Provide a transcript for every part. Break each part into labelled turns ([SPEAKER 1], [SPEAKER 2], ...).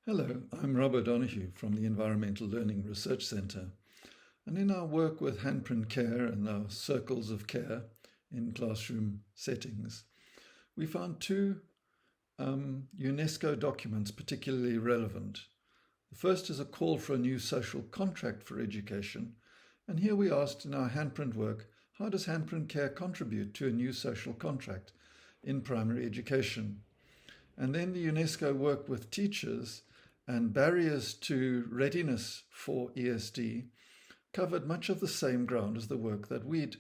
[SPEAKER 1] Hello, I'm Rob O'Donoghue from the Environmental Learning Research Centre. And in our work with handprint care and our circles of care in classroom settings, we found two UNESCO documents particularly relevant. The first is a call for a new social contract for education. And here we asked in our handprint work, how does handprint care contribute to a new social contract in primary education? And then the UNESCO work with teachers and barriers to readiness for ESD covered much of the same ground as the work that we'd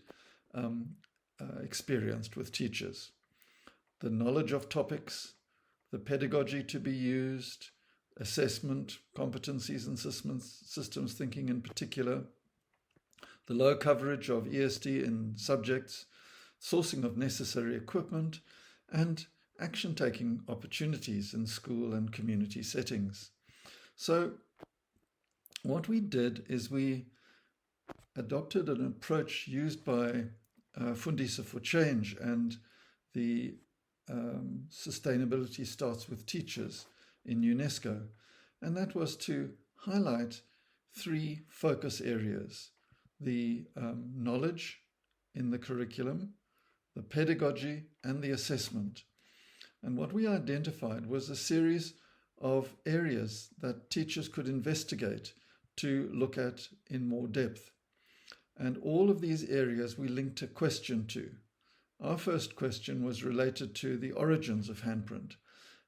[SPEAKER 1] experienced with teachers. The knowledge of topics, the pedagogy to be used, assessment, competencies and systems thinking in particular, the low coverage of ESD in subjects, sourcing of necessary equipment, and action-taking opportunities in school and community settings. So what we did is we adopted an approach used by Fundisa for Change and the Sustainability Starts with Teachers in UNESCO, and that was to highlight three focus areas: the knowledge in the curriculum, the pedagogy, and the assessment. And what we identified was a series of areas that teachers could investigate to look at in more depth. And all of these areas we linked a question to. Our first question was related to the origins of handprint.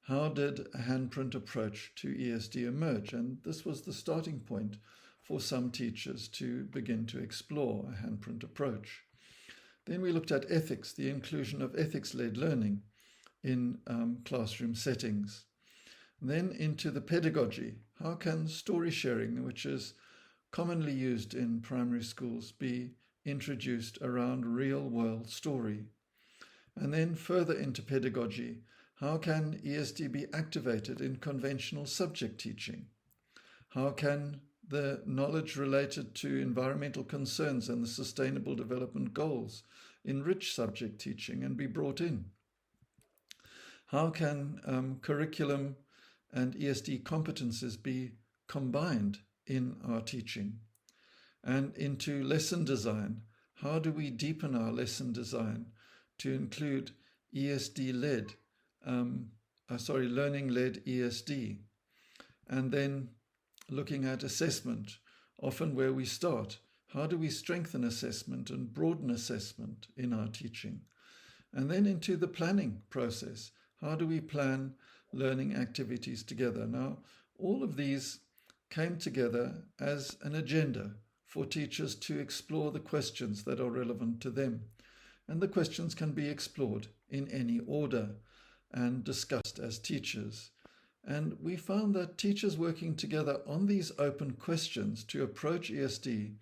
[SPEAKER 1] How did a handprint approach to ESD emerge? And this was the starting point for some teachers to begin to explore a handprint approach. Then we looked at ethics, the inclusion of ethics-led learning in classroom settings. Then into the pedagogy. How can story sharing, which is commonly used in primary schools, be introduced around real-world story? And then further into pedagogy. How can ESD be activated in conventional subject teaching? How can the knowledge related to environmental concerns and the Sustainable Development Goals enrich subject teaching and be brought in? How can curriculum and ESD competences be combined in our teaching? And into lesson design, how do we deepen our lesson design to include ESD-led, learning-led ESD? And then looking at assessment, often where we start. How do we strengthen assessment and broaden assessment in our teaching? And then into the planning process. How do we plan learning activities together? Now, all of these came together as an agenda for teachers to explore the questions that are relevant to them. And the questions can be explored in any order and discussed as teachers. And we found that teachers working together on these open questions to approach ESD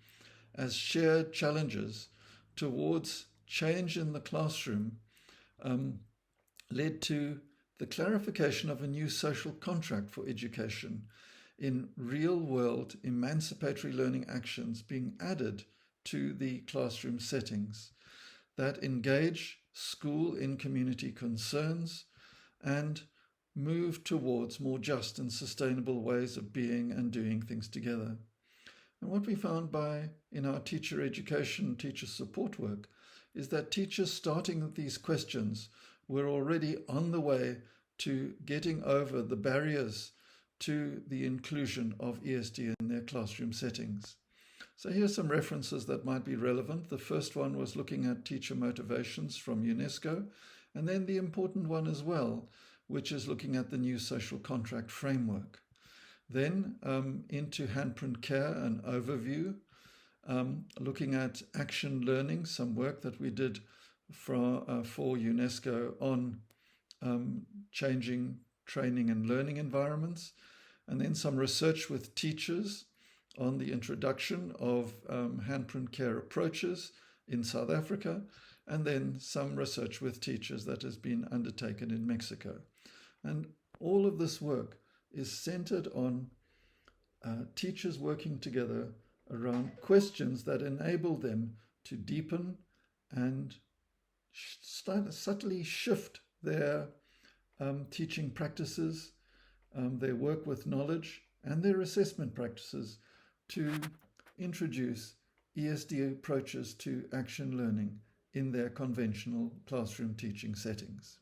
[SPEAKER 1] as shared challenges towards change in the classroom led to the clarification of a new social contract for education in real-world emancipatory learning actions being added to the classroom settings that engage school in community concerns and move towards more just and sustainable ways of being and doing things together. And what we found in our teacher education, teacher support work, is that teachers starting with these questions were already on the way to getting over the barriers to the inclusion of ESD in their classroom settings. So here's some references that might be relevant. The first one was looking at teacher motivations from UNESCO, and then the important one as well, which is looking at the new social contract framework. Then into handprint care, an overview, looking at action learning, some work that we did for UNESCO on changing training and learning environments, and then some research with teachers on the introduction of handprint care approaches in South Africa, and then some research with teachers that has been undertaken in Mexico. And all of this work is centered on teachers working together around questions that enable them to deepen and subtly shift their teaching practices their work with knowledge and their assessment practices to introduce ESD approaches to action learning in their conventional classroom teaching settings.